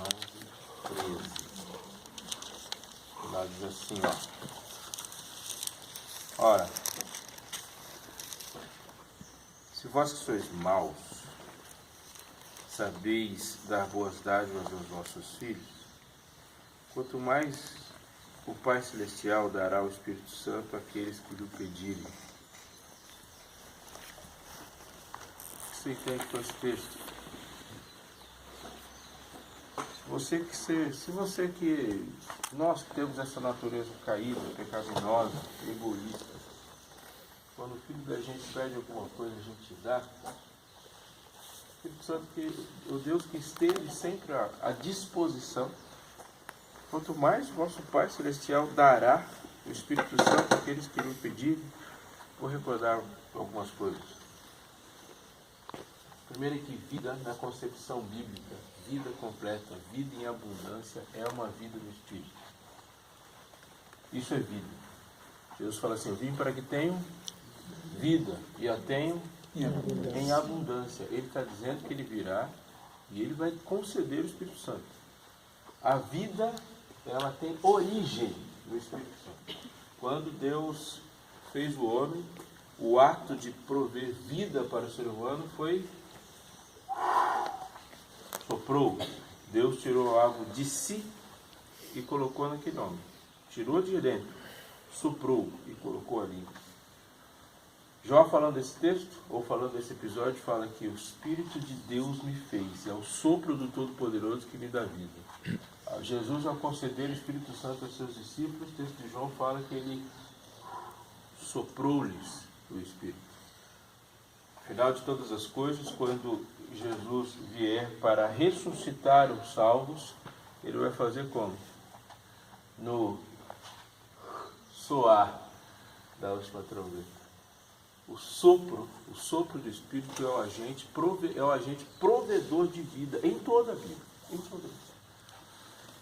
11:13. Lá diz assim, Ora, se vós que sois maus, sabeis dar boas dádivas aos vossos filhos, quanto mais o Pai Celestial dará o Espírito Santo àqueles que lhe pedirem. O que você entende com esse texto? Nós que temos essa natureza caída, pecaminosa, egoísta, quando o filho da gente pede alguma coisa, a gente dá. O Espírito Santo, o Deus que esteve sempre à disposição, quanto mais o vosso Pai Celestial dará o Espírito Santo àqueles que lhe pedirem. Vou recordar algumas coisas. Primeiro é que vida, na concepção bíblica, vida completa, vida em abundância, é uma vida no Espírito. Isso é vida. Jesus fala assim, eu vim para que tenham vida, e a tenham em abundância. Ele está dizendo que ele virá e ele vai conceder o Espírito Santo. A vida, ela tem origem no Espírito Santo. Quando Deus fez o homem, o ato de prover vida para o ser humano foi soprou. Deus tirou algo de si e colocou naquele homem. Tirou de dentro, soprou e colocou ali. Jó, falando desse texto, ou falando desse episódio, fala que o Espírito de Deus me fez, é o sopro do Todo-Poderoso que me dá vida. Jesus, ao conceder o Espírito Santo aos seus discípulos, o texto de João fala que ele soprou-lhes o Espírito. Final de todas as coisas, quando Jesus vier para ressuscitar os salvos, ele vai fazer como? No soar da última trombeta. O sopro do Espírito é o agente provedor de vida em toda a vida. Em toda a vida.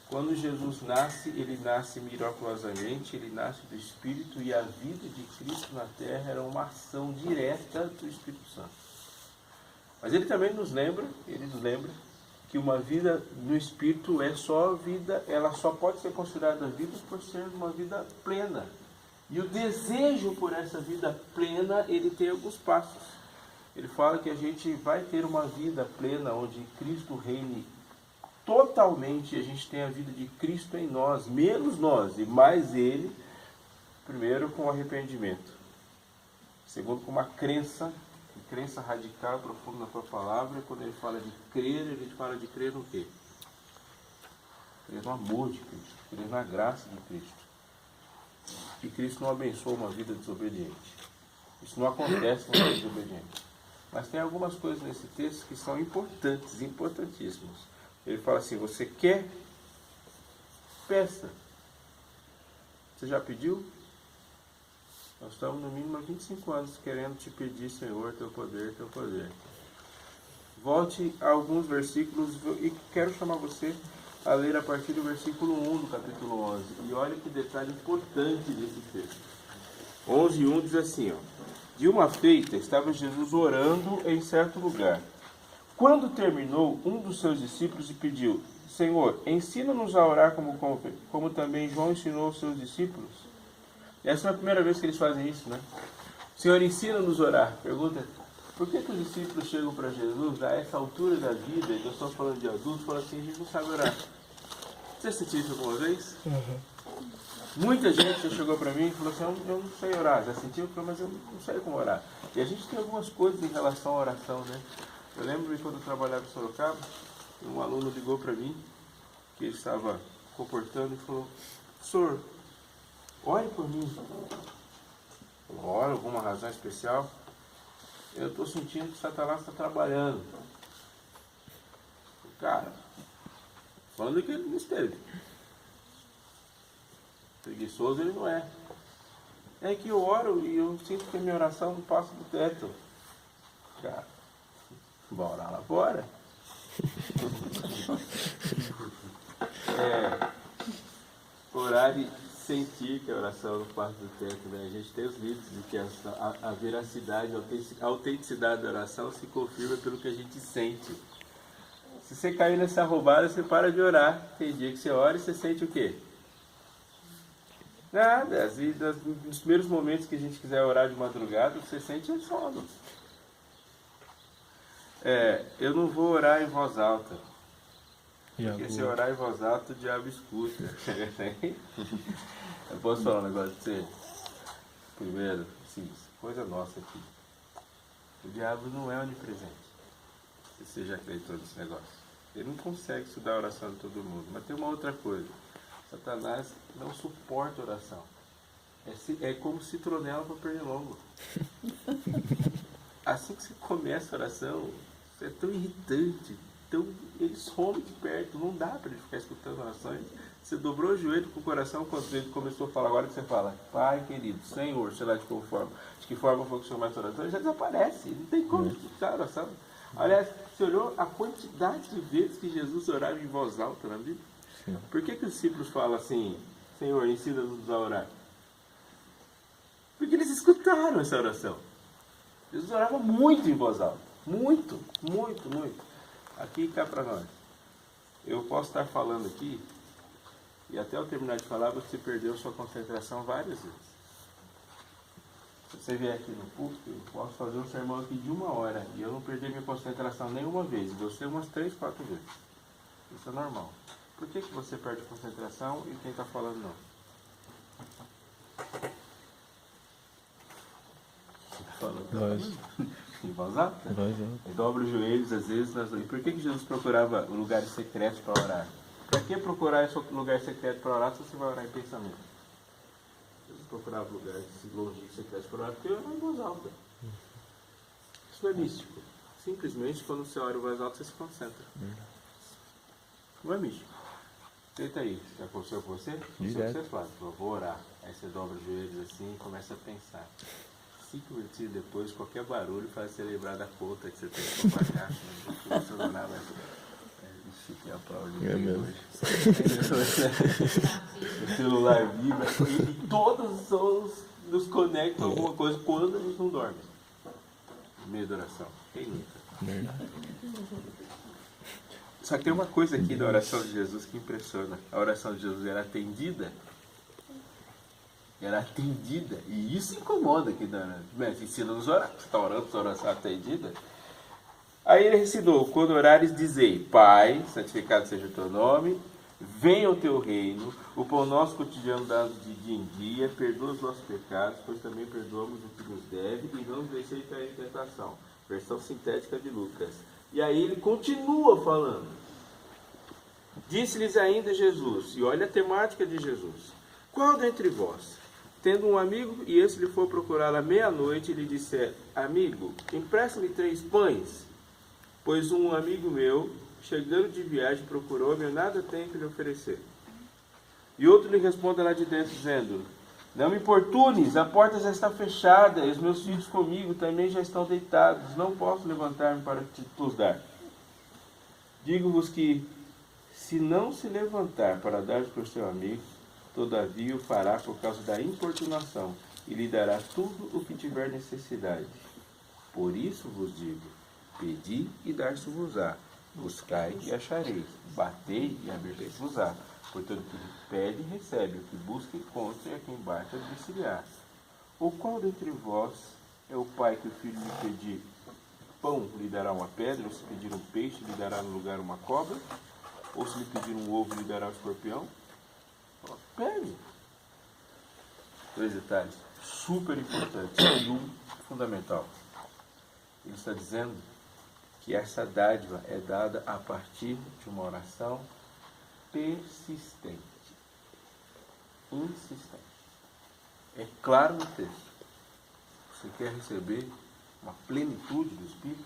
Quando Jesus nasce, ele nasce miraculosamente, ele nasce do Espírito, e a vida de Cristo na terra era uma ação direta do Espírito Santo. Mas ele também nos lembra que uma vida no Espírito é só vida, ela só pode ser considerada vida por ser uma vida plena. E o desejo por essa vida plena, ele tem alguns passos. Ele fala que a gente vai ter uma vida plena, onde Cristo reine totalmente, a gente tem a vida de Cristo em nós, menos nós e mais Ele, primeiro com arrependimento, segundo com uma crença radical, profunda na tua palavra. Quando ele fala de crer, ele fala de crer no quê? Crer no amor de Cristo, crer na graça de Cristo. Que Cristo não abençoa uma vida desobediente. Isso não acontece com uma vida desobediente. Mas tem algumas coisas nesse texto que são importantes, importantíssimas. Ele fala assim, você quer? Peça. Você já pediu? Nós estamos no mínimo há 25 anos querendo te pedir, Senhor, teu poder, teu poder. Volte a alguns versículos e quero chamar você a ler a partir do versículo 1 do capítulo 11. E olha que detalhe importante desse texto. 11:1 diz assim, de uma feita estava Jesus orando em certo lugar. Quando terminou, um dos seus discípulos lhe pediu, Senhor, ensina-nos a orar como também João ensinou aos seus discípulos. Essa é a primeira vez que eles fazem isso, né? Senhor, ensina-nos a orar. Pergunta, por que os discípulos chegam para Jesus a essa altura da vida, e eu estou falando de adultos, falam assim, a gente não sabe orar. Você sentiu isso alguma vez? Muita gente já chegou para mim e falou assim, eu não sei orar. Já sentiu? Mas eu não sei como orar. E a gente tem algumas coisas em relação à oração, né? Eu lembro que quando eu trabalhava em Sorocaba, um aluno ligou para mim, que ele estava comportando, e falou, professor, ore por mim. Ora, alguma razão especial? Eu estou sentindo que Satanás está trabalhando. Cara, falando que ele não esteve. Preguiçoso ele não é. É que eu oro e eu sinto que a minha oração não passa do teto. Cara, vamos orar lá fora. Orar e sentir que a oração não passa do teto, né? A gente tem os livros de que a veracidade, a autenticidade da oração se confirma pelo que a gente sente. Se você cair nessa roubada, você para de orar. Tem dia que você ora e você sente o quê? Nada. Nos primeiros momentos que a gente quiser orar de madrugada, você sente sono. Eu não vou orar em voz alta. Porque se eu orar em voz alta, o diabo escuta. Eu posso falar um negócio pra você? Primeiro, sim, coisa nossa aqui. O diabo não é onipresente. Você já acreditou nesse negócio? Ele não consegue estudar a oração de todo mundo. Mas tem uma outra coisa. Satanás não suporta oração. É como citronela para pernilongo. Assim que você começa a oração, você é tão irritante, ele some de perto, não dá para ele ficar escutando orações. Você dobrou o joelho com o coração quando ele começou a falar. Agora que você fala, Pai querido, Senhor, sei lá de qual forma, de que forma foi que o Senhor mais oração, ele já desaparece, não tem como escutar a oração. Aliás, você olhou a quantidade de vezes que Jesus orava em voz alta na Bíblia? Sim. Por que os discípulos falam assim, Senhor, ensina-nos a orar? Porque eles escutaram essa oração. Jesus orava muito em voz alta. Muito, muito, muito. Aqui cá para nós. Eu posso estar falando aqui, e até eu terminar de falar, você perdeu sua concentração várias vezes. Se você vier aqui no púlpito, eu posso fazer um sermão aqui de 1 hora, e eu não perder minha concentração nenhuma vez, você umas 3, 4 vezes. Isso é normal. Por que você perde a concentração e quem está falando não? Em voz alta? Dobra os joelhos às vezes. E por que Jesus procurava lugares secretos para orar? Para que procurar esse lugar secreto para orar se você vai orar em pensamento? Jesus procurava lugares longínquos secretos para orar porque eu orava em voz alta. Isso não é místico. Simplesmente quando você ora em voz alta você se concentra. Não é místico. Tenta aí. Já aconteceu com você? Você fala, eu vou orar. Aí você dobra os joelhos assim e começa a pensar. 5 minutinhos depois, qualquer barulho faz você lembrar da conta que você tem que pagar. Você não orar mais. Fiquei aplaudindo hoje. O celular vibra e todos nos conectam a alguma coisa quando a gente não dorme. No meio da oração. Quem nunca? Só que tem uma coisa aqui da oração de Jesus que impressiona. A oração de Jesus era atendida. Era atendida. E isso incomoda aqui. Mas ensina-nos a orar. Você está orando, sua oração é atendida. Aí ele recitou, quando orares, dizei, Pai, santificado seja o teu nome, venha o teu reino, o pão nosso cotidiano dado de dia em dia, perdoa os nossos pecados, pois também perdoamos o que nos deve, e não nos deixe cair em tentação. Versão sintética de Lucas. E aí ele continua falando. Disse-lhes ainda Jesus, e olha a temática de Jesus, qual dentre vós, tendo um amigo, e esse lhe for procurar à meia-noite, e lhe disser, amigo, empresta-me 3 pães, pois um amigo meu, chegando de viagem, procurou-me, eu nada tenho que lhe oferecer. E outro lhe responde lá de dentro, dizendo, não me importunes, a porta já está fechada, e os meus filhos comigo também já estão deitados, não posso levantar-me para te dar. Digo-vos que, se não se levantar para dar para o seu amigo, todavia o fará por causa da importunação, e lhe dará tudo o que tiver necessidade. Por isso vos digo, pedi e dar-se-vos-á, buscai e achareis, batei e abrir-se-vos-á. Portanto, o que pede, recebe, o que busca, encontra, e a quem bate, abrir-se-lhe-á. Ou qual dentre vós é o pai que o filho lhe pedir pão, lhe dará uma pedra, ou se pedir um peixe, lhe dará no lugar uma cobra? Ou se lhe pedir um ovo, lhe dará um escorpião? Pede. 3 detalhes super importantes e um fundamental. Ele está dizendo que essa dádiva é dada a partir de uma oração persistente. Insistente. É claro no texto. Você quer receber uma plenitude do Espírito,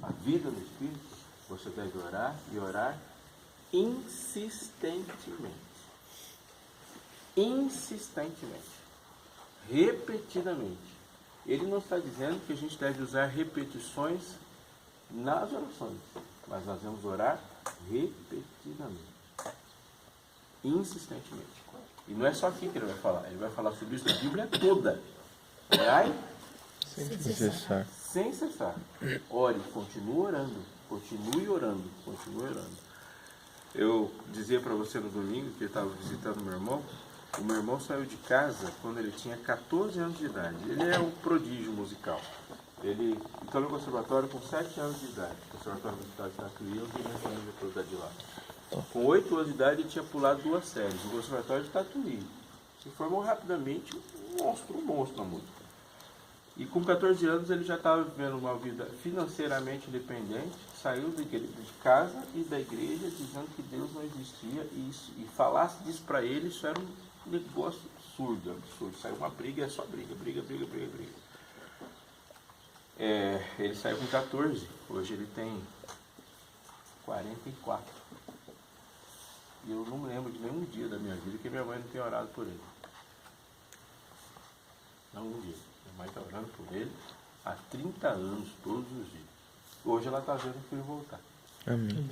a vida do Espírito, você deve orar e orar insistentemente. Insistentemente. Repetidamente. Ele não está dizendo que a gente deve usar repetições nas orações, mas nós vamos orar repetidamente, insistentemente. E não é só aqui que ele vai falar sobre isso na Bíblia toda. Orai sem cessar. Ore, continua orando. Continue orando, continue orando. Eu dizia para você no domingo que eu estava visitando meu irmão. O meu irmão saiu de casa quando ele tinha 14 anos de idade. Ele é um prodígio musical. Ele entrou no conservatório com 7 anos de idade. O conservatório musical de Tatuí, eu vi minha família depois de lá. Com 8 anos de idade ele tinha pulado 2 séries. No conservatório de Tatuí. Se formou rapidamente um monstro na música. E com 14 anos ele já estava vivendo uma vida financeiramente independente, saiu de casa e da igreja dizendo que Deus não existia e falasse disso para ele, isso era um negócio absurdo. Saiu uma briga, é só briga. Ele saiu com 14, hoje ele tem 44. E eu não me lembro de nenhum dia da minha vida que minha mãe não tenha orado por ele. Não um dia. Minha mãe está orando por ele há 30 anos, todos os dias. Hoje ela está vendo o filho voltar. Amém.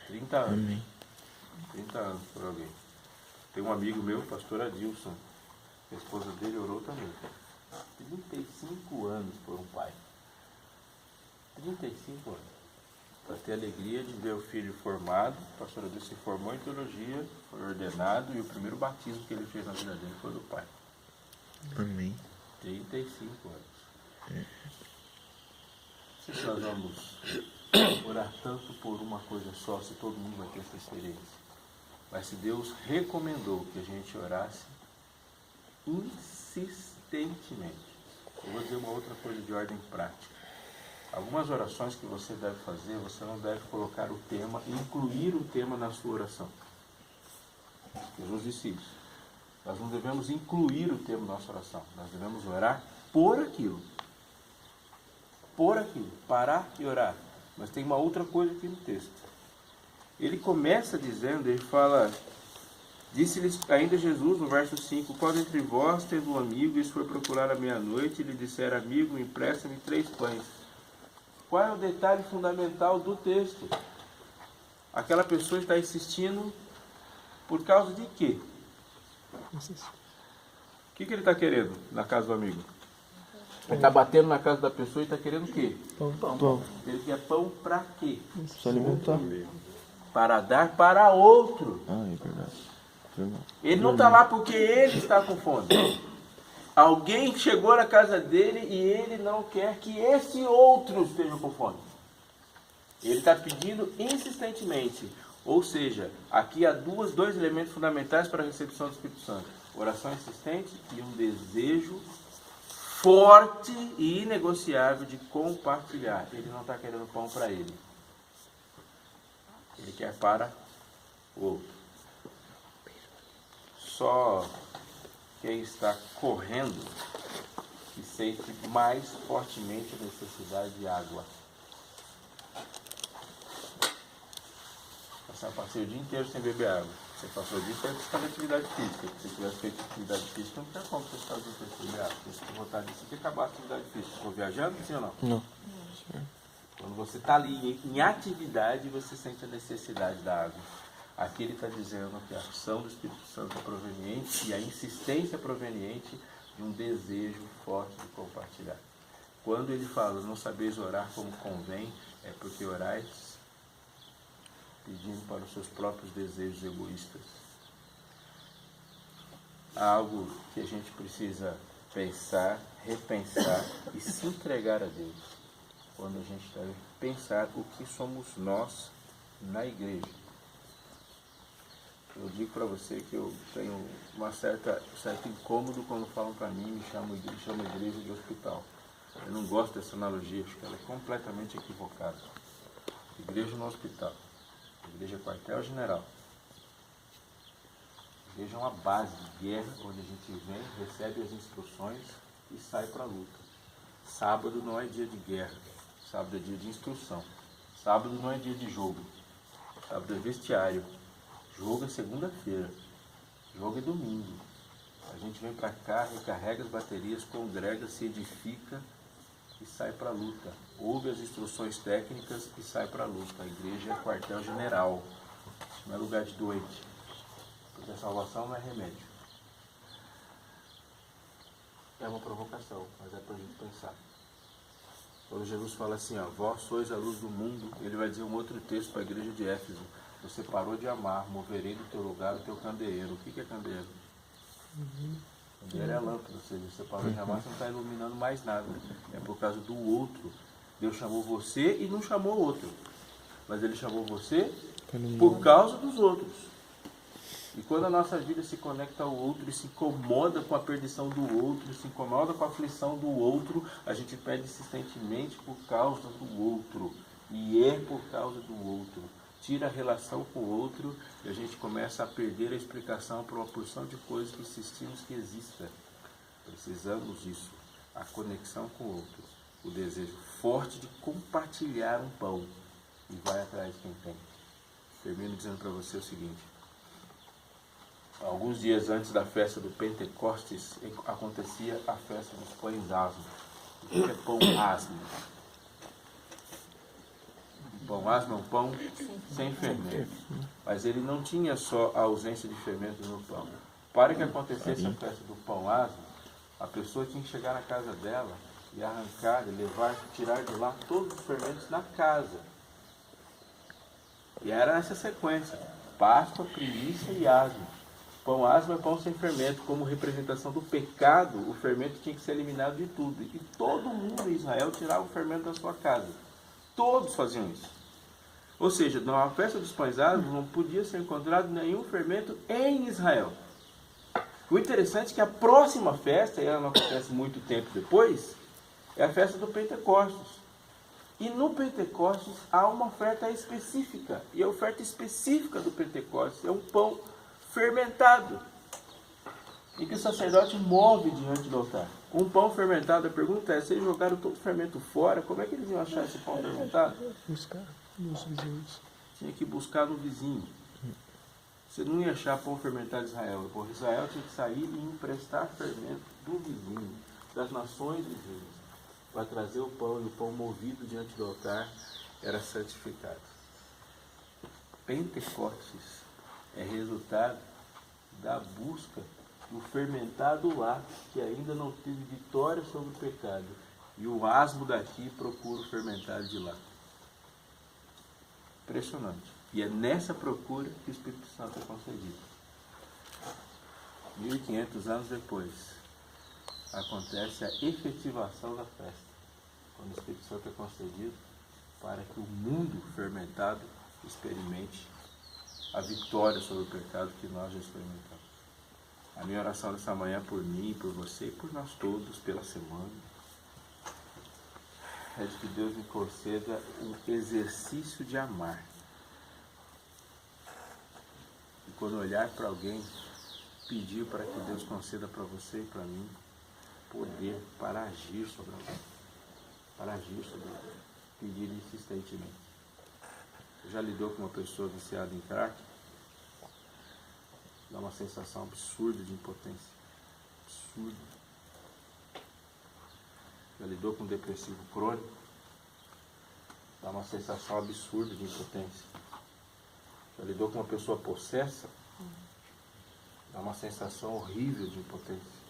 30 anos. Amém. 30 anos por alguém. Tem um amigo meu, pastor Adilson. A esposa dele orou também. 35 anos por um pai. 35 anos. Para ter a alegria de ver o filho formado. O pastor Adilson se formou em teologia, foi ordenado e o primeiro batismo que ele fez na vida dele foi do pai. Amém. 35 anos. Não sei se nós vamos orar tanto por uma coisa só, se todo mundo vai ter essa experiência. Mas se Deus recomendou que a gente orasse insistentemente. Eu vou dizer uma outra coisa de ordem prática. Algumas orações que você deve fazer, você não deve colocar o tema, incluir o tema na sua oração. Jesus disse isso. Nós não devemos incluir o tema na nossa oração. Nós devemos orar por aquilo. Por aquilo. Parar e orar. Mas tem uma outra coisa aqui no texto. Ele começa dizendo, ele fala, disse-lhes ainda Jesus, no verso 5, qual entre vós, tendo um amigo, e se for procurar à meia-noite, e lhe disser, amigo, empresta-me 3 pães. Qual é o detalhe fundamental do texto? Aquela pessoa está insistindo por causa de quê? O que ele está querendo na casa do amigo? Ele está batendo na casa da pessoa e está querendo o quê? Pão. Ele quer pão para quê? Se alimentar. Para dar para outro. Ah, é verdade. Ele não está lá porque ele está com fome. Alguém chegou na casa dele e ele não quer que esse outro esteja com fome. Ele está pedindo insistentemente. Ou seja, aqui há dois elementos fundamentais para a recepção do Espírito Santo. Oração insistente e um desejo forte e inegociável de compartilhar. Ele não está querendo pão para ele. Ele quer para o outro. Só quem está correndo que sente mais fortemente a necessidade de água. Passei o dia inteiro sem beber água. Você passou o dia inteiro fazendo atividade física. Se você tivesse feito atividade física, não tem como você ficar o dia inteiro sem beber água. Você tem vontade disso aqui acabar a atividade física. Estou viajando, sim ou não? Não. Quando você está ali em atividade, você sente a necessidade da água. Aqui ele está dizendo que a ação do Espírito Santo é proveniente e a insistência é proveniente de um desejo forte de compartilhar. Quando ele fala, não sabeis orar como convém, é porque orais pedindo para os seus próprios desejos egoístas. Há algo que a gente precisa pensar, repensar e se entregar a Deus. Quando a gente deve pensar o que somos nós na igreja. Eu digo para você que eu tenho um certo incômodo quando falam para mim, me chamam a igreja de hospital. Eu não gosto dessa analogia, acho que ela é completamente equivocada. Igreja no hospital. Igreja é quartel-general. Igreja é uma base de guerra, onde a gente vem, recebe as instruções e sai para a luta. Sábado não é dia de guerra. Sábado é dia de instrução. Sábado não é dia de jogo. Sábado é vestiário. Jogo é segunda-feira. Jogo é domingo. A gente vem para cá, recarrega as baterias, congrega, se edifica e sai para a luta. Ouve as instruções técnicas e sai para a luta. A igreja é quartel-general. Não é lugar de doente. Porque a salvação não é remédio. É uma provocação, mas é para a gente pensar. Quando Jesus fala assim, ó, vós sois a luz do mundo, ele vai dizer um outro texto para a igreja de Éfeso. Você parou de amar, moverei do teu lugar o teu candeeiro. O que é candeeiro? Candeeiro é a lâmpada, ou seja, você parou de amar, você não está iluminando mais nada. É por causa do outro. Deus chamou você e não chamou outro. Mas ele chamou você por causa dos outros. E quando a nossa vida se conecta ao outro e se incomoda com a perdição do outro, se incomoda com a aflição do outro, a gente pede insistentemente por causa do outro. E é por causa do outro. Tira a relação com o outro e a gente começa a perder a explicação para uma porção de coisas que insistimos que exista. Precisamos disso. A conexão com o outro. O desejo forte de compartilhar um pão. E vai atrás de quem tem. Termino dizendo para você o seguinte. Alguns dias antes da festa do Pentecostes, acontecia a festa dos pães asmos. O que é pão asmo? Pão asmo é um pão sem fermento. Mas ele não tinha só a ausência de fermento no pão. Para que acontecesse a festa do pão asmo, a pessoa tinha que chegar na casa dela e arrancar, e levar, tirar de lá todos os fermentos na casa. E era nessa sequência. Páscoa, primícia e asmo. Pão asmo é pão sem fermento. Como representação do pecado, o fermento tinha que ser eliminado de tudo. E todo mundo em Israel tirava o fermento da sua casa. Todos faziam isso. Ou seja, na festa dos pães asmos não podia ser encontrado nenhum fermento em Israel. O interessante é que a próxima festa, e ela não acontece muito tempo depois, é a festa do Pentecostes. E no Pentecostes há uma oferta específica. E a oferta específica do Pentecostes é um pão fermentado. E que o sacerdote move diante do altar. Um pão fermentado, a pergunta é, se eles jogaram todo o fermento fora, como é que eles iam achar esse pão fermentado? Buscar nos vizinhos. Tinha que buscar no vizinho. Você não ia achar pão fermentado em Israel. Por Israel tinha que sair e emprestar fermento do vizinho, das nações vizinhas, para trazer o pão, e o pão movido diante do altar era santificado. Pentecostes é resultado da busca do fermentado lá, que ainda não teve vitória sobre o pecado. E o asmo daqui procura o fermentado de lá. Impressionante. E é nessa procura que o Espírito Santo é concedido. 1500 anos depois, acontece a efetivação da festa. Quando o Espírito Santo é concedido para que o mundo fermentado experimente a vitória sobre o pecado que nós já experimentamos. A minha oração dessa manhã por mim, por você e por nós todos, pela semana, é de que Deus me conceda um exercício de amar. E quando olhar para alguém, pedir para que Deus conceda para você e para mim poder para agir sobre alguém. Para agir sobre alguém. Pedir insistentemente. Você já lidou com uma pessoa viciada em crack? Dá uma sensação absurda de impotência. Absurda. Já lidou com um depressivo crônico? Dá uma sensação absurda de impotência. Já lidou com uma pessoa possessa? Dá uma sensação horrível de impotência.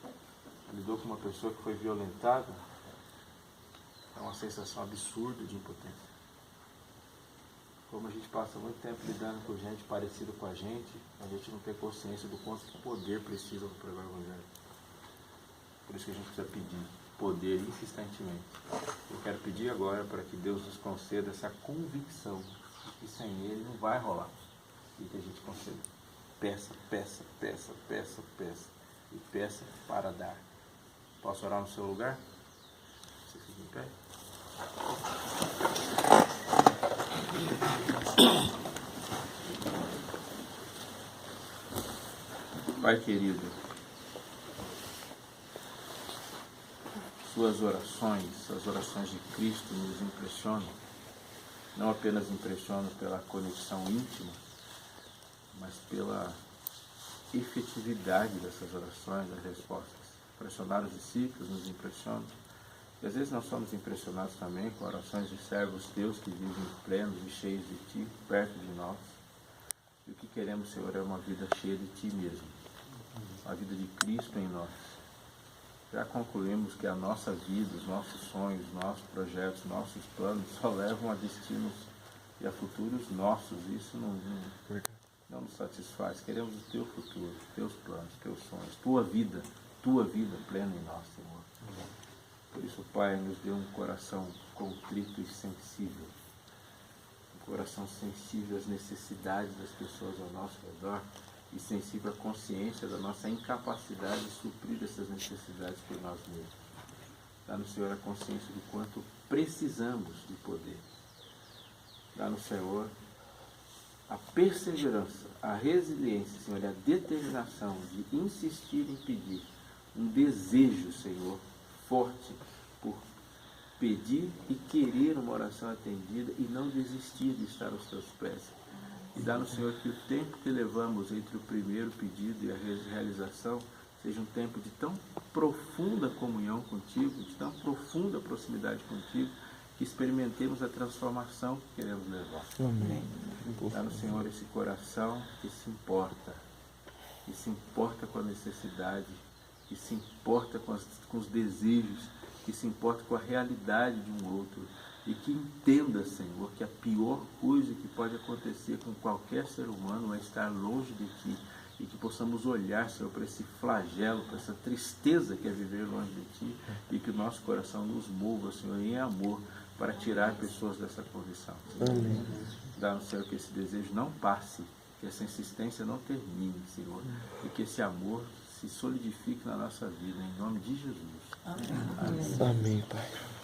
Já lidou com uma pessoa que foi violentada? Dá uma sensação absurda de impotência. Como a gente passa muito tempo lidando com gente parecida com a gente não tem consciência do quanto de poder precisa do pregar o Evangelho. Por isso que a gente precisa pedir poder insistentemente. Eu quero pedir agora para que Deus nos conceda essa convicção de que sem Ele não vai rolar. E que a gente conceda. Peça, peça, peça, peça, peça. E peça para dar. Posso orar no seu lugar? Você fica em pé? Pai querido, suas orações, as orações de Cristo nos impressionam, não apenas impressionam pela conexão íntima, mas pela efetividade dessas orações, das respostas. Impressionar os discípulos nos impressionam. E às vezes nós somos impressionados também com orações de servos teus que vivem plenos e cheios de ti, perto de nós. E o que queremos, Senhor, é uma vida cheia de ti mesmo. A vida de Cristo em nós. Já concluímos que a nossa vida, os nossos sonhos, nossos projetos, nossos planos só levam a destinos e a futuros nossos. Isso não nos satisfaz. Queremos o teu futuro, teus planos, teus sonhos, tua vida plena em nós, Senhor. Por isso, Pai, nos dê um coração contrito e sensível. Um coração sensível às necessidades das pessoas ao nosso redor e sensível à consciência da nossa incapacidade de suprir essas necessidades por nós mesmos. Dá-nos, Senhor, a consciência do quanto precisamos de poder. Dá-nos, Senhor, a perseverança, a resiliência, Senhor, e a determinação de insistir em pedir, um desejo, Senhor, forte por pedir e querer uma oração atendida e não desistir de estar aos teus pés. E dá-nos, Senhor, que o tempo que levamos entre o primeiro pedido e a realização seja um tempo de tão profunda comunhão contigo, de tão profunda proximidade contigo, que experimentemos a transformação que queremos levar. Amém. Dá-nos, Senhor, esse coração que se importa com a necessidade, que se importa com os desejos, que se importa com a realidade de um outro, e que entenda, Senhor, que a pior coisa que pode acontecer com qualquer ser humano é estar longe de Ti, e que possamos olhar, Senhor, para esse flagelo, para essa tristeza que é viver longe de Ti, e que o nosso coração nos mova, Senhor, em amor, para tirar pessoas dessa condição. Amém. Dá-nos, Senhor, que esse desejo não passe, que essa insistência não termine, Senhor, e que esse amor se solidifique na nossa vida, em nome de Jesus. Amém. Amém, Pai.